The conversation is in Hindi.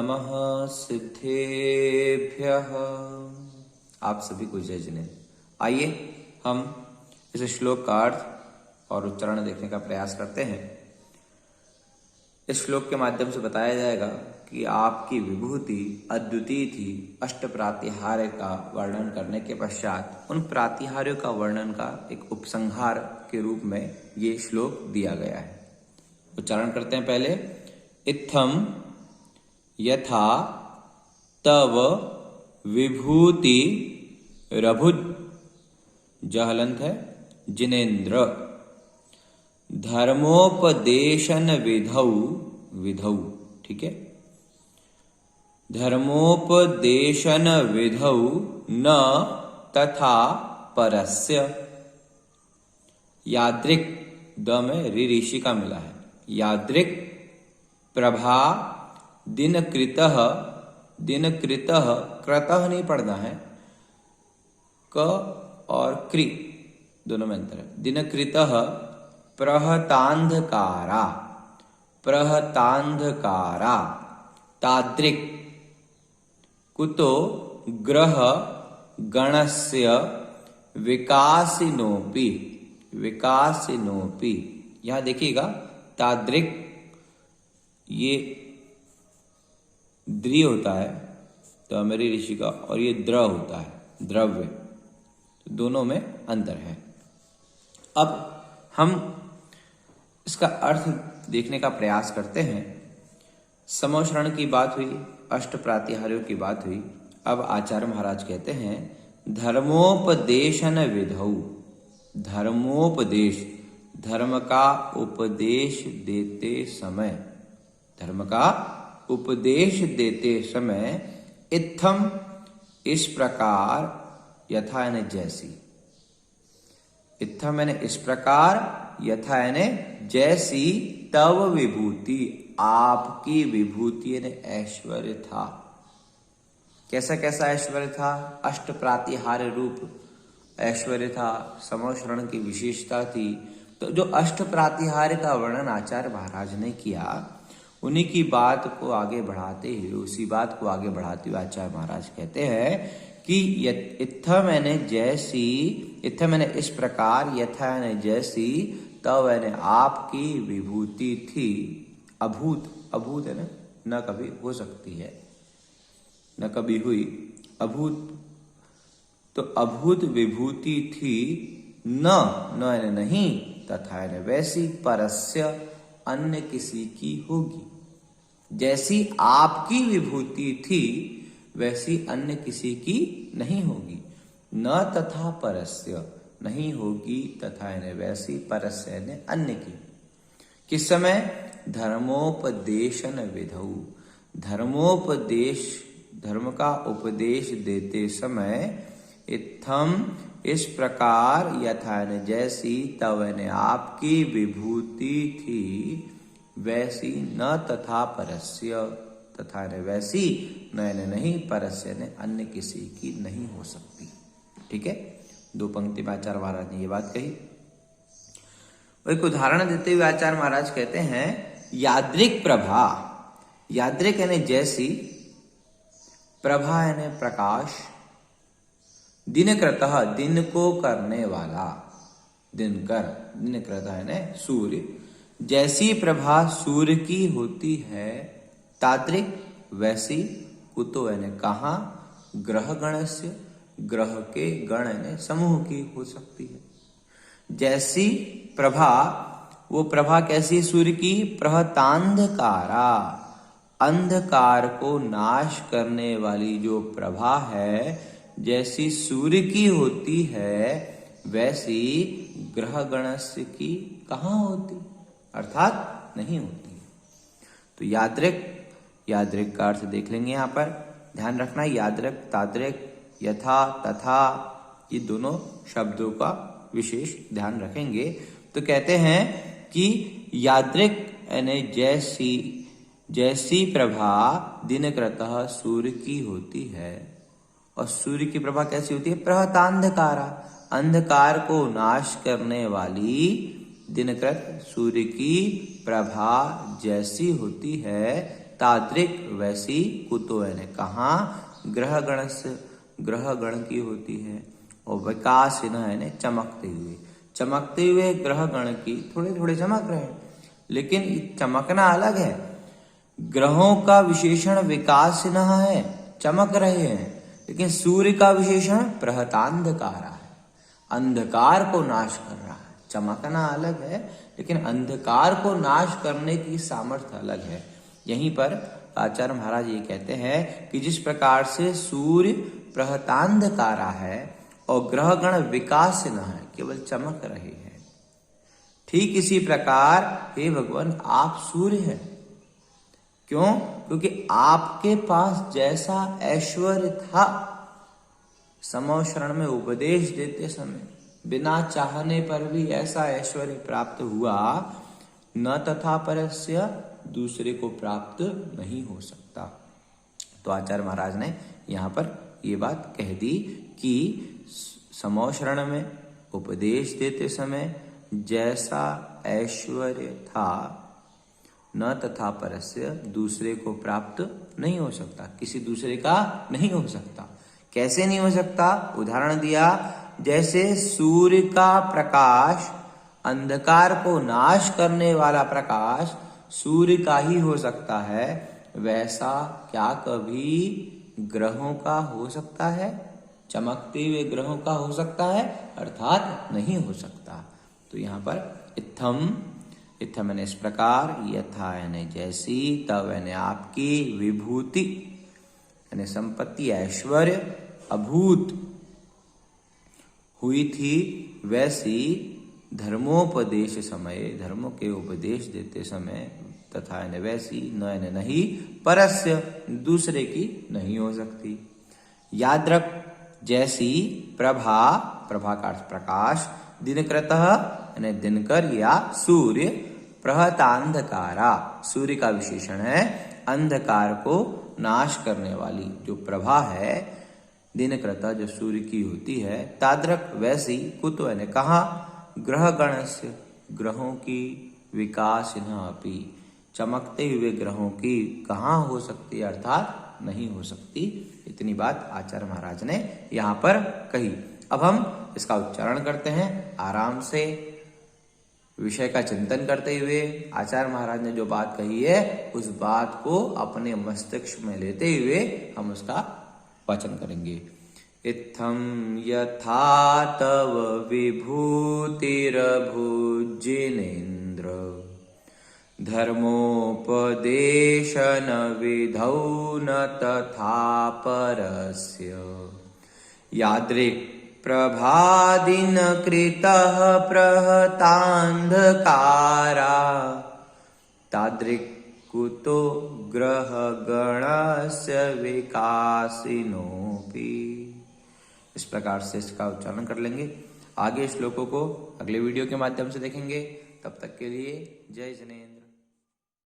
नमः सिद्धेभ्यः। आप सभी को जय जिनेन्द्र। आइए हम इस श्लोक का अर्थ और उच्चारण देखने का प्रयास करते हैं। इस श्लोक के माध्यम से बताया जाएगा कि आपकी विभूति अद्वितीय थी। अष्ट प्रातिहार्य का वर्णन करने के पश्चात उन प्रातिहार्यों का वर्णन का एक उपसंहार के रूप में ये श्लोक दिया गया है। उच्चारण करते हैं पहले। इत्थम यथा तव विभूति रभुज जहलंत है जिनेन्द्र धर्मोपदेशन विधौ विधौ, ठीक है, धर्मोपदेशन विधौ न तथा परस्य। यादृक् द में ऋषि का मिला है। यादृक् प्रभा दिनकृतः, दिनकृतः क्रतः नहीं पढ़ना है, क और कृ दोनों में अंतर है। दिनकृतः प्रहतांधकारा, प्रहतांधकारा तादृक् कुतो ग्रह गणस्य विकासिनोपि, विकासिनोपि। यहां देखिएगा तादृक् ये द्रि होता है तो मेरी ऋषि का, और ये द्र होता है द्रव्य, तो दोनों में अंतर है। अब हम इसका अर्थ देखने का प्रयास करते हैं। समोश्रण की बात हुई, अष्ट प्रातिहार्यों की बात हुई। अब आचार्य महाराज कहते हैं धर्मोपदेशन विधौ। धर्मोपदेश, धर्म का उपदेश देते समय, धर्म का उपदेश देते समय इत्थम इस प्रकार, यथा यानी जैसी, इत्थम यानी इस प्रकार, यथा यानी जैसी, तव विभूति आपकी विभूति यानी ऐश्वर्य था। कैसा कैसा ऐश्वर्य था? अष्ट प्रातिहार्य रूप ऐश्वर्य था। समोश्रण की विशेषता थी। तो जो अष्ट प्रातिहार्य का वर्णन आचार्य महाराज ने किया, उन्हीं की बात को आगे बढ़ाते हुए, उसी बात को आगे बढ़ाते हुए आचार्य महाराज कहते हैं कि इत्थम यानी जैसी, इत्थम यानी इस प्रकार, यथा यानी जैसी, तव यानी आपकी विभूति थी। अभूत, अभूत है ना, न कभी हो सकती है, न कभी हुई, अभूत। तो अभूत विभूति थी। न यानी नहीं, तथा यानी वैसी, परस्य अन्य किसी की होगी। जैसी आपकी विभूति थी वैसी अन्य किसी की नहीं होगी। न तथा परस्य नहीं होगी, तथा यानी वैसी, परस्य यानी अन्य की। किस समय? धर्मोपदेशन विधौ। धर्मोपदेश, धर्म का उपदेश देते समय इत्थम इस प्रकार, यथा यानी जैसी, तव यानी आपकी विभूति थी वैसी, न तथा परस्य, तथा यानी वैसी, न यानी नहीं, परस्य यानी अन्य किसी की नहीं हो सकती। ठीक है, दो पंक्ति में आचार्य महाराज ने ये बात कही। एक उदाहरण देते हुए आचार्य महाराज कहते हैं यादृक् प्रभा। यादृक् यानी जैसी, प्रभा यानी प्रकाश, दिनकृतः दिन को करने वाला, दिनकर, दिनकृतः यानी सूर्य। जैसी प्रभा सूर्य की होती है, तादृक् वैसी, कुतो यानी कहाँ, ग्रह गणस्य, ग्रह के गण यानी समूह की हो सकती है। जैसी प्रभा, वो प्रभा कैसी? सूर्य की, प्रहतांधकारा, अंधकार को नाश करने वाली जो प्रभा है, जैसी सूर्य की होती है वैसी ग्रह गणस्य की कहाँ होती, अर्थात नहीं होती। तो यादृक्, यादृक् का अर्थ देख लेंगे। यहां पर ध्यान रखना, यादृक्, तादृक्, यथा, तथा, ये दोनों शब्दों का विशेष ध्यान रखेंगे। तो कहते हैं कि यादृक् यानी जैसी, जैसी प्रभा दिनकृतः सूर्य की होती है, और सूर्य की प्रभा कैसी होती है? प्रहतांधकारा, अंधकार को नाश करने वाली दिनकृत सूर्य की प्रभा जैसी होती है, तादृक वैसी कुतो यानी कहाँ ग्रह गण की होती है। और विकासिन यानी चमकते हुए ग्रह गण की थोड़े थोड़े चमक रहे हैं, लेकिन चमकना अलग है। ग्रहों का विशेषण विकासिन है, चमक रहे हैं, लेकिन सूर्य का विशेषण प्रहतांधकार है, अंधकार को नाश कर रहा है। चमकना अलग है, लेकिन अंधकार को नाश करने की सामर्थ्य अलग है। यहीं पर आचार्य महाराज ये कहते हैं कि जिस प्रकार से सूर्य प्रहतांधकारा है और ग्रह गण विकासिन है, केवल चमक रहे हैं, ठीक इसी प्रकार हे भगवान आप सूर्य हैं। क्यों? क्योंकि आपके पास जैसा ऐश्वर्य था समो शरण में उपदेश देते समय, बिना चाहने पर भी ऐसा ऐश्वर्य प्राप्त हुआ, न तथा परस्य दूसरे को प्राप्त नहीं हो सकता। तो आचार्य महाराज ने यहाँ पर ये बात कह दी कि समो शरण में उपदेश देते समय जैसा ऐश्वर्य था, न तथा परस्य दूसरे को प्राप्त नहीं हो सकता, किसी दूसरे का नहीं हो सकता। कैसे नहीं हो सकता? उदाहरण दिया, जैसे सूर्य का प्रकाश अंधकार को नाश करने वाला प्रकाश सूर्य का ही हो सकता है, वैसा क्या कभी ग्रहों का हो सकता है? चमकते हुए ग्रहों का हो सकता है? अर्थात नहीं हो सकता। तो यहाँ पर इत्थम यानी इस प्रकार, यथा यानी जैसी, तव यानी आपकी, विभूति यानी संपत्ति ऐश्वर्य, अभूत हुई थी, वैसी धर्मोपदेश समय, धर्मों के उपदेश देते समय, तथा यानी वैसी, न यानी नहीं, परस्य दूसरे की नहीं हो सकती। याद रख, जैसी प्रभा का अर्थ प्रकाश, दिनकृतः यानी दिनकर या सूर्य, प्रहतांधकारा सूर्य का विशेषण है, अंधकार को नाश करने वाली जो प्रभा है, दिनकृता जो सूर्य की होती है, तादृक वैसी, कुतो यानी कहाँ, ग्रह गणस्य ग्रहों की, विकासिनः चमकते हुए ग्रहों की कहाँ हो सकती है, अर्थात नहीं हो सकती। इतनी बात आचार्य महाराज ने यहाँ पर कही। अब हम इसका उच्चारण करते हैं आराम से, विषय का चिंतन करते हुए। आचार्य महाराज ने जो बात कही है उस बात को अपने मस्तिष्क में लेते हुए हम उसका वाचन करेंगे। इत्थं यथा तव विभूतिरभुजिनेन्द्र, धर्मोपदेशन विधौ न तथा परस्य, यादृक् प्रभादिन कृतः प्रहतांधकारा, तादृक् कुतो ग्रह गणस्य विकासिनोऽपि। इस प्रकार से इसका उच्चारण कर लेंगे। आगे श्लोकों को अगले वीडियो के माध्यम से देखेंगे। तब तक के लिए जय जिनेन्द्र।